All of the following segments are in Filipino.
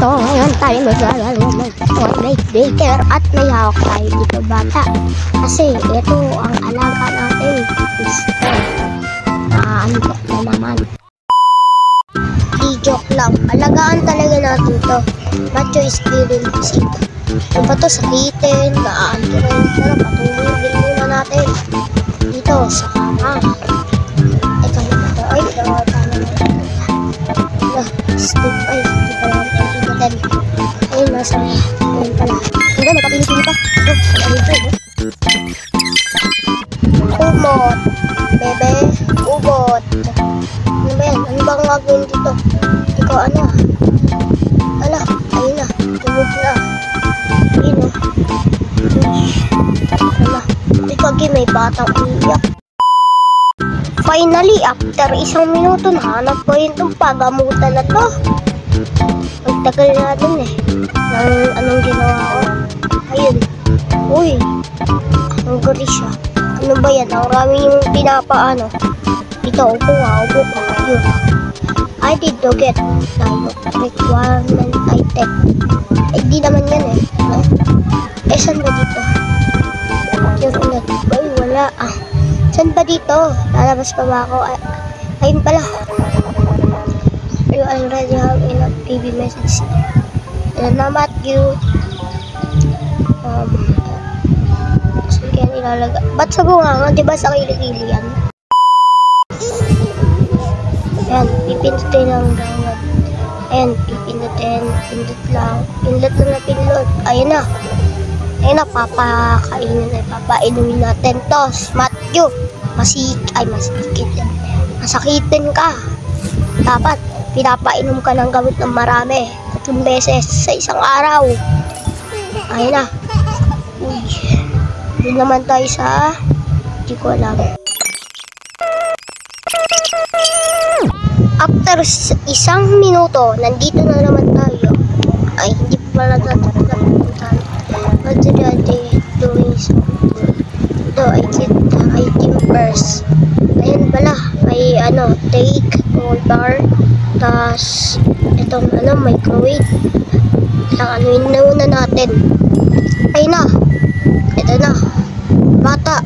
So, ngayon tayo may baker at may hawak tayo dito bata. Kasi ito ang alaga natin. Ano ba na naman? Di joke lang. Alagaan talaga natin to. Macho is feeling sick. Yung ba to sakitin, naaanturin. Pero patulogin muna natin. Dito sa kama. Ito na ito. Ay, ito na stop. Ay, hindi pa lang pinagin. Ayun, nasa ayun pala. Hindi, may papilipili pa. Ito, ayun ito. Umot. Bebe, ugot. Ano ba yan? Ano bang gagawin dito? Ikaw ano? Ala, ayun na. Tulog na. Ayun na. Ala, ikaw may batang umiyak. Finally, after 1 minuto, nahanap ko yung pagamutan na to. Magtagal natin eh. Anong ginawa ko? Ayun. Uy. Ang gari siya. Ano ba yan? Ang rami yung pinapaano. Dito, upo ka. Yun. I did to get tayo. Requirement item. Eh, di naman yan eh. Eh, saan ba dito? Yun ulit. Ay, wala ah. Saan ba dito? Lalabas pa ba ako? Ayun pala. You already have enough baby message. Ayan na, Matthew. Saan kaya nilalagay? Ba't sa bunga? Diba sa kilikili yan? Ayan, pipindutin lang download. Ayan, pipindutin. Pindut lang. Pindut lang na pindut. Ayan na. Ayun na, papainumin natin to. Matthew, masakitin ka. Dapat, pinapainom ka ng gamot ng marami. 3 beses sa isang araw. Ayun na. Uy, doon naman tayo sa, hindi ko alam. After 1 minuto, nandito na naman tayo. Ay, hindi pala napuntahan. What did I doing something? Ito, I get the item first. Ayan pala, may take, gold bar, tas itong microwave. Anuin na muna natin. Ayun na. Ito na. Bata.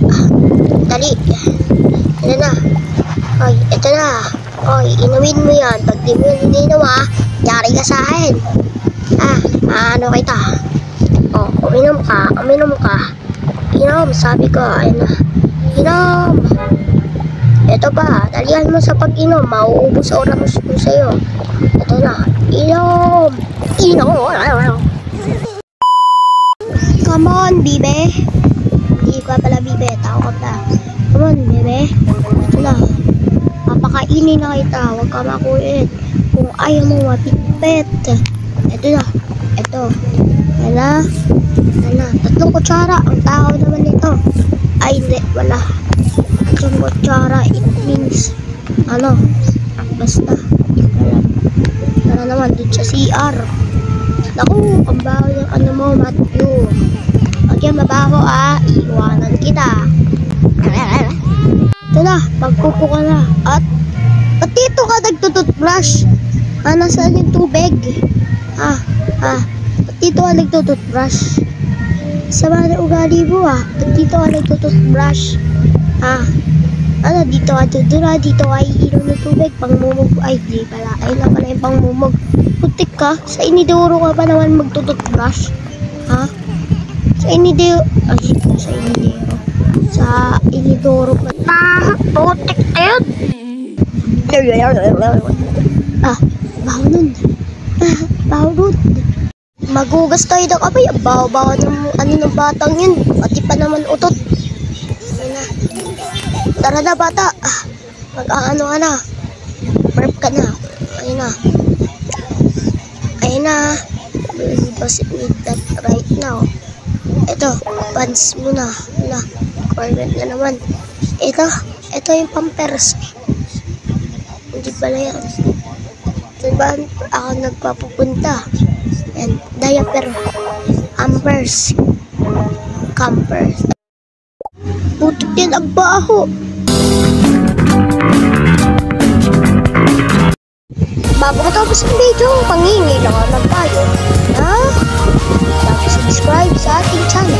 Dali. Ito na. Ay, ito na. Ay, inumin mo yan. Pag di mo ininom yari ka sa akin. Ano kita? Oh, uminom ka. Inom, sabi ko. Ayun na. Inom. Ito pa, dalihan mo sa pag-inom. Mauubos oras ko sa'yo. Ito na. Inom. Come on, bibe. Hindi ko pala, bibe. Tao ka pa. Come on, bibe. Ito na. Papakainin na kita. Huwag ka makulit. Kung ayaw mo mapipet. Ito na. Ito. Wala. 3 kutsara. Ang tao naman nito. Ay, hindi. Wala. 3 kutsara. It means, basta. Tara naman dun sa CR. Naku, ang baho yung mo, Matthew. Pag yan mabaho, iiwanan kita. Ito na, magpupo ka na. At dito ka nagtututbrush. Nasaan yung tubig? Dito ka nagtututbrush. Sama na ugali mo dito ka nagtututbrush. Dito ka iinom ng tubig. Pangmumog. Ay, di pala. Ayun na pala yung pangmumog. Putik ka. Sa inidoro ka pa naman magtututbrush. Sa inidoro. Sa inidoro pa. Putik na yun. Baho nun. Magugas tayo ng kamay. Baho-baho ng batang yun. Pati pa naman utot. Ayun na. Tara na, bata. Mag-aano ka na. Prep ka na. Ayun na. We must need that right now. Ito, pants muna. Requirement na naman. Ito yung pampers. Hindi pala yan. Diba ako nagpapupunta? And diaper. Pampers. Campers. Putik yan ang baho. Bago matapos ang video, pangingi lang tayo. ating channel.